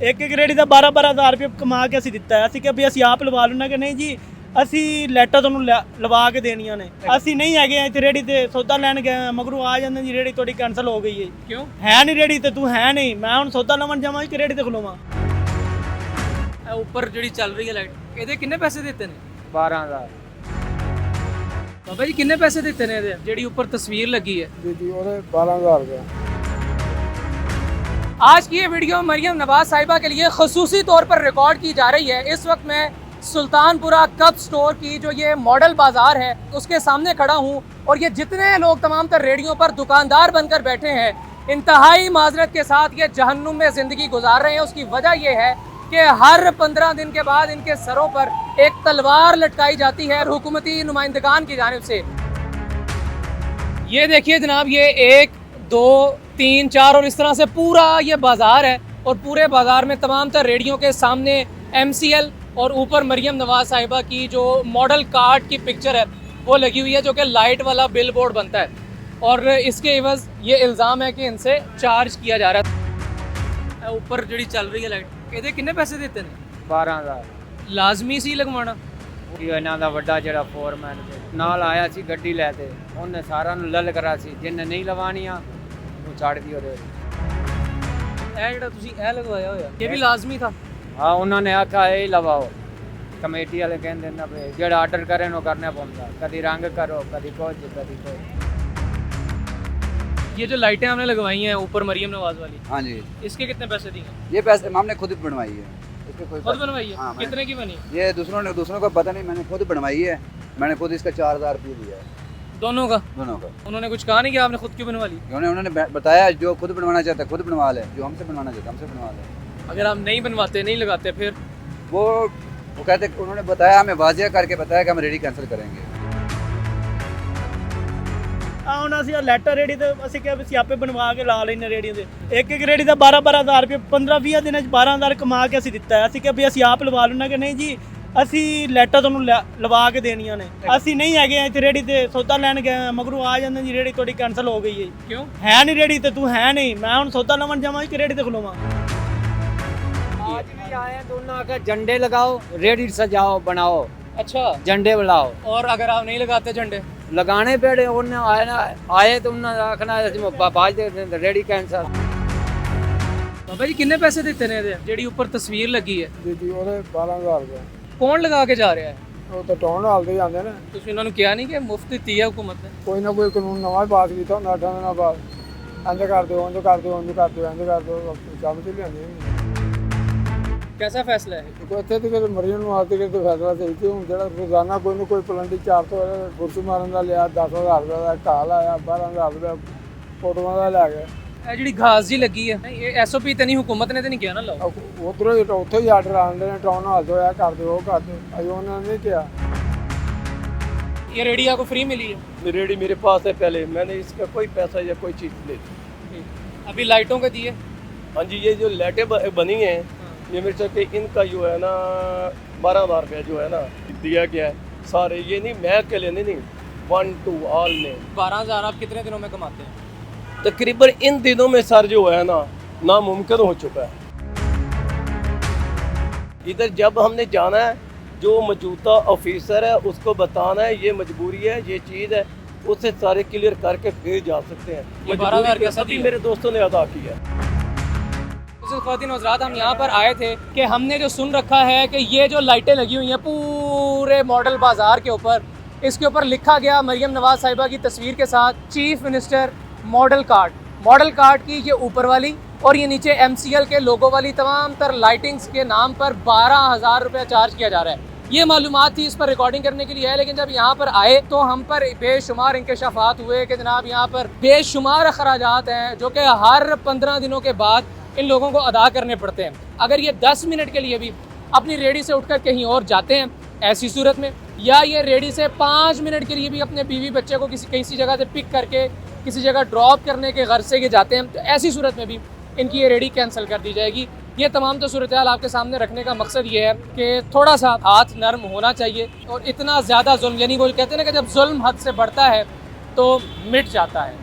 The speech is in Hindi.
एक एक रेडी का 12-12 हज़ार रुपये कमा के ਅਸੀਂ ਦਿੱਤਾ ਹੈ। ਅਸੀਂ ਕਿ ਵੀ ਅਸੀਂ ਆਪ ਲਵਾ ਲੈਣਾ ਕਿ ਨਹੀਂ ਜੀ ਅਸੀਂ ਲੈਟਾਂ ਤੁਹਾਨੂੰ ਲਵਾ ਕੇ ਦੇਣੀਆਂ ਨੇ। ਅਸੀਂ ਨਹੀਂ ਹੈਗੇ ਇੱਥੇ ਰੇੜੀ ਤੇ ਸੌਦਾ ਲੈਣ ਗਏ ਮਗਰੋਂ ਆ ਜਾਂਦੇ ਜੀ ਰੇੜੀ ਤੁਹਾਡੀ ਕੈਂਸਲ ਹੋ ਗਈ ਹੈ। ਕਿਉਂ ਹੈ ਨਹੀਂ ਰੇੜੀ ਤੇ ਤੂੰ ਹੈ ਨਹੀਂ, ਮੈਂ ਹੁਣ ਸੌਦਾ ਲਵਣ ਜਾਵਾਂ ਕਿ ਰੇੜੀ ਤੇ ਖਲੋਵਾਂ। ਇਹ ਉੱਪਰ ਜਿਹੜੀ ਚੱਲ ਰਹੀ ਹੈ ਲਾਈਟ ਇਹਦੇ ਕਿੰਨੇ ਪੈਸੇ ਦਿੱਤੇ ਨੇ? 12000 ਬਾਬਾ ਜੀ ਕਿੰਨੇ ਪੈਸੇ ਦਿੱਤੇ ਨੇ ਇਹਦੇ? ਜਿਹੜੀ ਉੱਪਰ ਤਸਵੀਰ ਲੱਗੀ है दीदी और 12000 रुपया। आज की ये वीडियो मरियम नवाज साहिबा के लिए खसूसी तौर पर रिकॉर्ड की जा रही है। इस वक्त मैं सुल्तानपुरा कप स्टोर की जो ये मॉडल बाजार है उसके सामने खड़ा हूँ और ये जितने लोग तमाम तर रेडियो पर दुकानदार बनकर बैठे हैं इंतहाई माजरत के साथ ये जहन्नुम में ज़िंदगी गुजार रहे हैं। उसकी वजह ये है कि हर 15 दिन के बाद इनके सरों पर एक तलवार लटकाई जाती है हुकूमती नुमाइंदगान की जानिब से। ये देखिए जनाब, ये 1 2 3 4 और इस तरह से पूरा ये बाज़ार है और पूरे बाज़ार में तमाम तर रेडियो के सामने MCL और ऊपर मरियम नवाज साहिबा की जो मॉडल कार्ड की पिक्चर है वो लगी हुई है जो कि लाइट वाला बिल बोर्ड बनता है और इसके एवज ये इल्ज़ाम है कि इनसे चार्ज किया जा रहा है। ऊपर जी चल रही है लाइट ਇਹਦੇ ਕਿੰਨੇ ਪੈਸੇ ਦਿੱਤੇ ਨੇ? 12000 ਲਾਜ਼ਮੀ ਸੀ ਲਗਵਾਉਣਾ? ਇਹ ਇਹਨਾਂ ਦਾ ਵੱਡਾ ਜਿਹੜਾ ਫੋਰਮੈਨ ਨਾਲ ਆਇਆ ਸੀ ਗੱਡੀ ਲੈ ਤੇ ਉਹਨੇ ਸਾਰਿਆਂ ਨੂੰ ਲੱਲ ਕਰਾ ਸੀ, ਜਿਹਨੇ ਨਹੀਂ ਲਵਾਉਣੀਆਂ ਉਹ ਛੱਡ ਦੀ ਉਹਦੇ। ਇਹ ਜਿਹੜਾ ਤੁਸੀਂ ਇਹ ਲਗਵਾਇਆ ਹੋਇਆ ਇਹ ਵੀ ਲਾਜ਼ਮੀ ਥਾ? ਹਾਂ, ਉਹਨਾਂ ਨੇ ਆਖਿਆ ਇਹ ਲਵਾਓ। ਕਮੇਟੀ ਵਾਲੇ ਕਹਿੰਦੇ ਨਾ ਵੀ ਜਿਹੜਾ ਆਰਡਰ ਕਰੇ ਉਹ ਕਰਨਾ ਪੈਂਦਾ, ਕਦੀ ਰੰਗ ਕਰੋ ਕਦੀ ਕੁਝ ਕਦੀ कुछ। ये जो लाइटें हमने लगवाई हैं ऊपर मरियम नवाज वाली, हाँ जी, इसके कितने पैसे दिए? ये पैसे हमने खुद बनवाई है। इसके कोई खुद बनवाई है? हाँ, कितने की बनी? ये दूसरों को पता नहीं, मैंने खुद बनवाई है। मैंने खुद इसका 4000 रुपये दिया है दोनों का? दोनों का। उन्होंने कुछ कहा नहीं कि आपने खुद क्यों बनवा ली? उन्होंने बताया जो खुद बनवाना चाहता है खुद बनवा ले, जो हमसे बनवाना चाहता है हमसे बनवा ले। अगर आप नहीं बनवाते नहीं लगाते फिर? वो कहते, उन्होंने बताया, हमें वाजिया करके बताया कि हम रेडी कैंसिल करेंगे। ਹੁਣ ਅਸੀਂ ਲੈਟਰ ਰੇੜੀ ਤੇ ਅਸੀਂ ਕਿਹਾ ਵੀ ਅਸੀਂ ਆਪੇ ਬਣਵਾ ਕੇ ਲਾ ਲੈਣੇ ਰੇੜੀਆਂ ਦੇ। ਇੱਕ ਇੱਕ ਰੇੜੀ ਦਾ 12-12 ਹਜ਼ਾਰ ਰੁਪਏ 15-20 ਦਿਨਾਂ 'ਚ 12000 ਕਮਾ ਕੇ ਅਸੀਂ ਦਿੱਤਾ ਹੈ। ਅਸੀਂ ਕਿਹਾ ਵੀ ਅਸੀਂ ਆਪ ਲਵਾ ਲੈਣਾ ਕਿ ਨਹੀਂ ਜੀ ਅਸੀਂ ਲੈਟਾਂ ਤੁਹਾਨੂੰ ਲਵਾ ਕੇ ਦੇਣੀਆਂ ਨੇ। ਅਸੀਂ ਨਹੀਂ ਹੈਗੇ ਇੱਥੇ ਰੇੜੀ ਤੇ ਸੌਦਾ ਲੈਣ ਗਏ ਮਗਰੋਂ ਆ ਜਾਂਦੇ ਜੀ ਰੇੜੀ ਤੁਹਾਡੀ ਕੈਂਸਲ ਹੋ ਗਈ ਹੈ। क्यों ਹੈ ਨਹੀਂ ਰੇੜੀ ਤੇ ਤੂੰ ਹੈ ਨਹੀਂ, ਮੈਂ ਹੁਣ ਸੌਦਾ ਲਵਣ ਜਾਵਾਂ ਕਿ ਰੇੜੀ ਤੇ ਖਲੋਵਾਂ। आज भी आए तो उन्होंने आखिया झंडे लगाओ, रेडी सजाओ बनाओ, अच्छा, झंडे बुलाओ। और अगर आप नहीं लगाते झंडे? लगाने पेड़े उन्होंने आए तो उन्होंने आखना बाज रेडी कैंसल। बाबा जी किन्ने पैसे दिते ने ਇਹਦੇ ਜਿਹੜੀ ਉੱਪਰ ਤਸਵੀਰ ਲੱਗੀ ਹੈ? दीदी और 12000 रुपया। ਕੌਣ ਲਗਾ ਕੇ ਜਾ ਰਿਹਾ ਹੈ? ਉਹ ਤਾਂ ਟਾਉਣ ਹਾਲਦੇ ਜਾਂਦੇ ਨੇ। ਤੁਸੀਂ ਉਹਨਾਂ ਨੂੰ ਕਿਹਾ ਨਹੀਂ ਕਿ ਮੁਫਤ ਦਿੱਤੀ ਹੈ ਹੁਕੂਮਤ ਨੇ? ਕੋਈ ਨਾ ਕੋਈ ਕਾਨੂੰਨ ਨਵਾਂ ਪਾਸ ਕੀਤਾ ਹੁੰਦਾ 8 ਦਿਨਾਂ ਬਾਅਦ। ਇੰਜ ਕਰ ਦਿਓ, ਇੰਜ ਕਰ ਦਿਓ, ਇੰਜ ਕਰ ਦਿਓ, ਇੰਜ ਕਰ ਦਿਓ, ਕੰਮ ਤੇ ਲਿਆਂਦੇ। कैसा फैसला है? ਦੇਖੋ ਇੱਥੇ ਤੇ ਕਿ ਮਰੀਜ਼ ਨੂੰ ਆਤੇ ਕਿ ਫੈਸਲਾ ਸਹੀ ਕਿ ਹੁਣ ਜਿਹੜਾ ਰੋਜ਼ਾਨਾ ਕੋਈ ਨਾ ਕੋਈ ਪਲੰਡੀ 400 ਕੁਰਸੀ ਮਾਰਨ ਦਾ ਲਿਆ, 10000 ਰੁਪਏ ਦਾ ਢਾਲ ਆਇਆ, 12000 ਰੁਪਏ ਫੋਟੋਆਂ ਦਾ ਲੈ ਗਿਆ। ਇਹ ਜਿਹੜੀ ਘਾਸ ਜੀ ਲੱਗੀ ਹੈ ਇਹ SOP ਤੇ ਨਹੀਂ, ਹੁਕੂਮਤ ਨੇ ਤੇ ਨਹੀਂ ਕਿਹਾ ਨਾ ਲਾਓ? ਉਧਰੋਂ ਹੀ ਉੱਥੋਂ ਹੀ ਆਰਡਰ ਆਉਂਦੇ ਨੇ, ਟਾਉਨ ਹਾਲ ਤੋਂ ਆ ਕਰ ਦਿਓ, ਉਹ ਕਰ ਦਿਓ। ਅਜੇ ਉਹਨਾਂ ਨੇ ਨਹੀਂ ਕਿਹਾ। ये रेडी आपको फ्री मिली है? रेडी मेरे पास है, पहले मैंने इसका कोई पैसा या कोई चीज़ ले ली। अभी लाइटों के दिए? हाँ जी, ये जो लाइटें बनी हैं ये मेरे से इनका जो है ना 12000 रुपया जो है ना दिया गया है सारे। ये नहीं मैं अकेले नहीं, 1 2 ऑल ने। 12000 आप कितने दिनों में कमाते हैं? तकरीबन इन दिनों में सर जो है ना नामुमकिन हो चुका है। इधर जब हमने जाना है जो मौजूदा ऑफिसर है उसको बताना है ये मजबूरी है, ये चीज़ है, उससे सारे क्लियर करके फिर जा सकते हैं। ये 12000 कैसा सभी दिया? मेरे दोस्तों ने अदा किया। ख़वातीन हज़रात, हम यहाँ पर आए थे कि हमने जो सुन रखा है कि ये जो लाइटें लगी हुई हैं पूरे मॉडल बाज़ार के ऊपर, इसके ऊपर लिखा गया मरियम नवाज साहिबा की तस्वीर के साथ चीफ मिनिस्टर मॉडल कार्ड की ये ऊपर वाली और ये नीचे MCL के लोगो वाली तमाम तर लाइटिंग्स के नाम पर 12000 रुपया चार्ज किया जा रहा है। ये मालूमात थी, इस पर रिकॉर्डिंग करने के लिए है, लेकिन जब यहाँ पर आए तो हम पर बेशुमार इंकशाफात हुए कि जनाब यहाँ पर बेशुमार अखराजात हैं जो कि हर 15 दिनों के बाद इन लोगों को अदा करने पड़ते हैं। अगर ये 10 मिनट के लिए भी अपनी रेडी से उठकर कहीं और जाते हैं ऐसी सूरत में, या ये रेडी से 5 मिनट के लिए भी अपने बीवी बच्चे को किसी जगह से पिक करके किसी जगह ड्रॉप करने के गर्ज से ये जाते हैं, तो ऐसी सूरत में भी इनकी ये रेडी कैंसिल कर दी जाएगी। ये तमाम तो सूरत हाल आपके सामने रखने का मकसद ये है कि थोड़ा सा हाथ नर्म होना चाहिए और इतना ज़्यादा जुल्म, यानी वो कहते हैं ना कि जब जुल्म हद से बढ़ता है तो मिट जाता है।